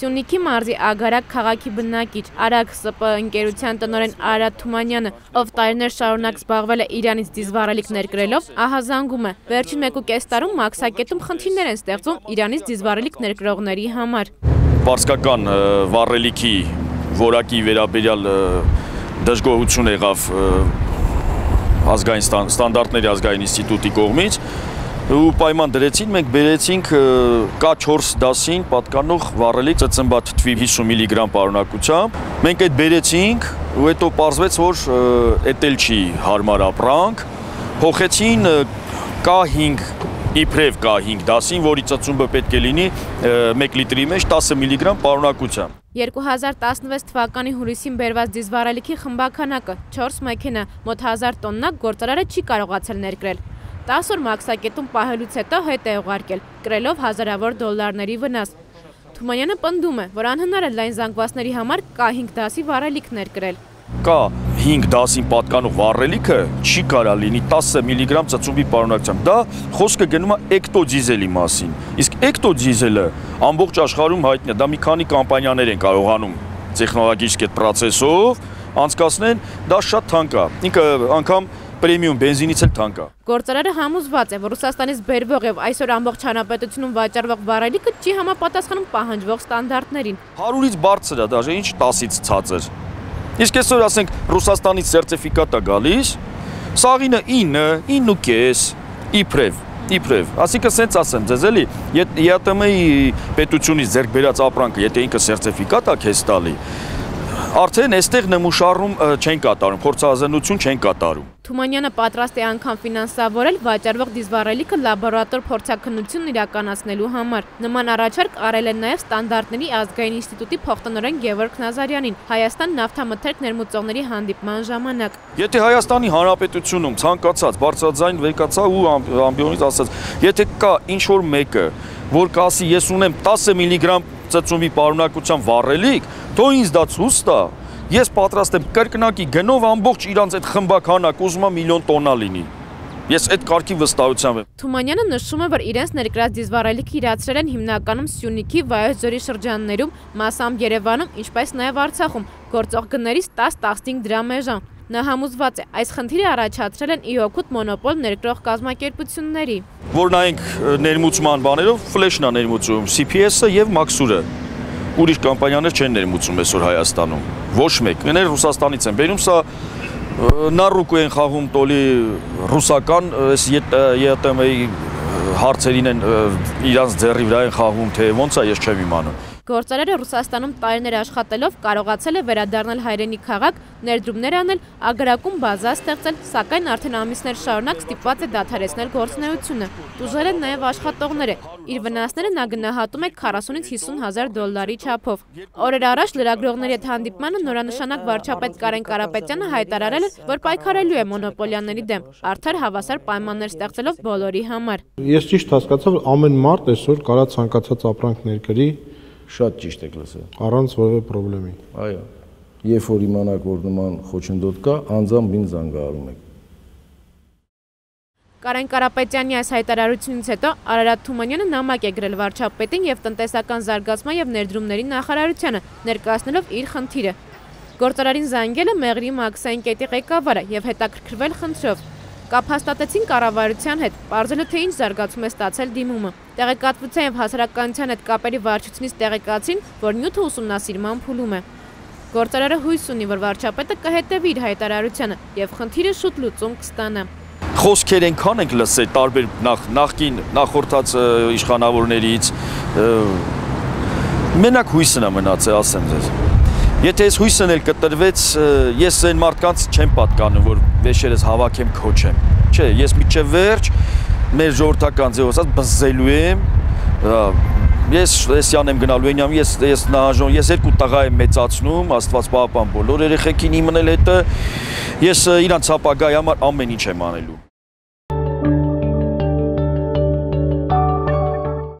Սյունիքի մարզի Ագարակ քաղաքի բնակիչ Արագ ՍՊ ընկերության տնօրեն Արարատ Թումանյանը, ով տարիներ շարունակ զբաղվել է Իրանից դիզվառելիք ներկրելով, ահազանգում է. վերջին 1.5 տարում մաքսակետում խնդիրներ են ստեղծում Իրանից դիզվառելիք ներկրողների համար։ Պարսկական վառելիքի որակի վերաբերյալ դժգոհություն եղավ ստանդարտների ազգային ինստիտուտի կողմից ու պայման դրեցին, մենք բերեցինք K4 դասին պատկանող վառելիք ծծմբա թթվի 50 միլիգրամ պարունակությամբ։ Մենք այդ բերեցինք ու հետո պարզվեց, որ էդ էլ չի հարմար ապրանք, փոխեցին K5 իբրև K5 դասին, որի ծծումբը պետք է լինի 1 լիտրի մեջ 10 միլիգրամ պարունակությամբ։ 2016 թվականի հուլիսին բերված դիզվառելիքի խմբականակը 4 մեքենա, մոտ 1000 տոննա գործարարը չի կարողացել ներկրել։ 10 օր մաքսակետում պահելուց հետո հետ է ուղարկել, կրելով հազարավոր դոլարների վնաս։ Թումանյանը պնդում է, որ անհնար է լայն զանգվածների համար K5 դասի վառելիք ներկրել։ K5 դասին պատկանող վառելիքը չի կարա լինի 10 միլիգրամ ծծումբի պարունակությամբ։ Դա խոսքը գնում է էկտոդիզելի մասին։ Իսկ էկտոդիզելը ամբողջ աշխարհում հայտնի է, դա մի քանի կամպանիաներ են կարողանում տեխնոլոգիական այդ process-ով անցկացնել, դա շատ թանկ է։ Ինքը անգամ պրեմիում բենզինից էլ թանկ է։ Գործարարը համոզված է, որ Ռուսաստանից բերվող եւ այսօր ամբողջ հանրապետությունում վաճառվող վառելիքը չի համապատասխանում պահանջվող ստանդարտներին։ 100-ից բարձր է, դաժե ինչ 10-ից ցածր։ Իսկ այսօր ասենք Ռուսաստանից սերտիֆիկատ է գալիս, սաղինը 9.5 իբրև։ Ասիկը սենց ասեմ ձեզ էլի, ԵՏՄ-ի պետությունից ձեռք բերած ապրանքը, եթե ինքը սերտիֆիկատ է քեզ տալի, արդեն այստեղ նմուշառում չեն կատարում, փորձազնություն չեն կատարում։ Թումանյանը պատրաստ է անգամ ֆինանսավորել վաճառվող դիզվառելիքը լաբորատոր փորձաքննություն իրականացնելու համար։ Նման առաջարկ արել են նաև ստանդարտների ազգային ինստիտուտի փոխտնօրեն Գևորգ Նազարյանին Հայաստան նավթամթերք ներմուծողների հանդիպման ժամանակ։ Եթե Հայաստանի Հանրապետությունում ցանկացած բարձրաձայն վեկացա ու ամբիոնից ասած, եթե կա ինչ-որ մեկը, որ կասի ես ունեմ 10 միլիգրամ ծծումբի պարունակությամբ վառելիք, թող ինձ դա ցույց տա։ Ես պատրաստ եմ կրկնակի գնով ամբողջ իրանց այդ խմբականակ ուզում եմ միլիոն տոննա լինի։ Ես այդ կարգի վստահությամբ եմ։ Թումանյանը նշում է, որ իրենց ներկրած դիզվառելիքը իրացրել են հիմնականում Սյունիքի, Վայոց ձորի շրջաններում, մասամբ Երևանում, ինչպես նաև Արցախում, գործող գներից 10-15 դրամ էժան։ Նա համոզված է, այս խնդիրը առաջացրել են ի օգուտ մոնոպոլ ներկրող կազմակերպությունների։ Որ նայենք ներմուծման բաներով, ֆլեշն է ներմուծում, CPS-ը եւ Մաքսուրը։ Ուրիշ կամպանիաներ չեն ներմուծում այսօր Հայաստանում։ Ոչ մեկ, մեներ Ռուսաստանից են բերում, սա նառուկու են խաղում տոլի ռուսական ԵՏՄ-ի հարցերին են իրանց ձեռի վրա են խաղում, թե ոնց է ես չեմ իմանում։ Գործարարը Ռուսաստանում տարիներ աշխատելով կարողացել է վերադառնալ հայրենի քաղաք, ներդրումներ անել, Ագարակում բազա ստեղծել, սակայն արդեն ամիսներ շարունակ ստիպված է դադարեցնել գործունեությունը։ Տուժել են նաև աշխատողները։ Իր վնասները նա գնահատում է 40-ից 50 հազար դոլարի չափով։ Օրեր առաջ լրագրողների հետ հանդիպմանը նորանշանակ վարչապետ Կարեն Կարապետյանը հայտարարել է, որ պայքարելու է մոնոպոլիաների դեմ, արդար հավասար պայմաններ ստեղծելով բոլորի համար։ Ես ճիշտ հասկացա, որ ամեն մարդ այսօր կարա ցանկացած ապրանք ներկրի։ Շատ ճիշտ եք լսել։ Առանց որևէ խնդրի։ Այո։ Երբ որ իմանաք, որ նման խոչընդոտ կա, անձամբ ինձ զանգահարում եք։ Կարեն Կարապետյանի այս հայտարարությունից հետո Արարատ Թումանյանը նամակ է գրել վարչապետին եւ տնտեսական զարգացման եւ ներդրումների նախարարությանը, ներկայացնելով իր խնդիրը։ Գործարարին զանգել է Մեղրի Մաքսային կետի ղեկավարը եւ հետաքրքրվել խնդրով։ Կապ հաստատեցին կառավարության հետ, պարզելու թե ինչ զարգացում է ստացել դիմումը։ Տեղեկատվության եւ հասարակայնության հետ կապերի վարչությունից տեղեկացին, որ նյութը ուսումնասիրման փուլում է։ Գործարարը հույս ունի, որ վարչապետը կհետևի իր հայտարարությանը եւ խնդիրը շուտ լուծում կստանա։ Խոսքեր այնքան ենք լսել տարբեր նախորդած իշխանավորներից, մենակ հույսն է մնացել, ասեմ ձեզ։ Եթե այս հույսն էլ կտրվեց, ես այն մարդկանց չեմ պատկանում, որ վեշերս հավաքեմ քոչեմ։ Չէ, ես միջև վերջ մեր ժողովրդական ձևով ասած բզելու եմ, ես էսյան եմ գնալու ենյամ, ես նահանջում, ես 2 տղա եմ մեծացնում, Աստված պահապան բոլոր երեխեքին իմնել հետը, ես իրանց ապագայի համար ամեն ինչ եմ անելու։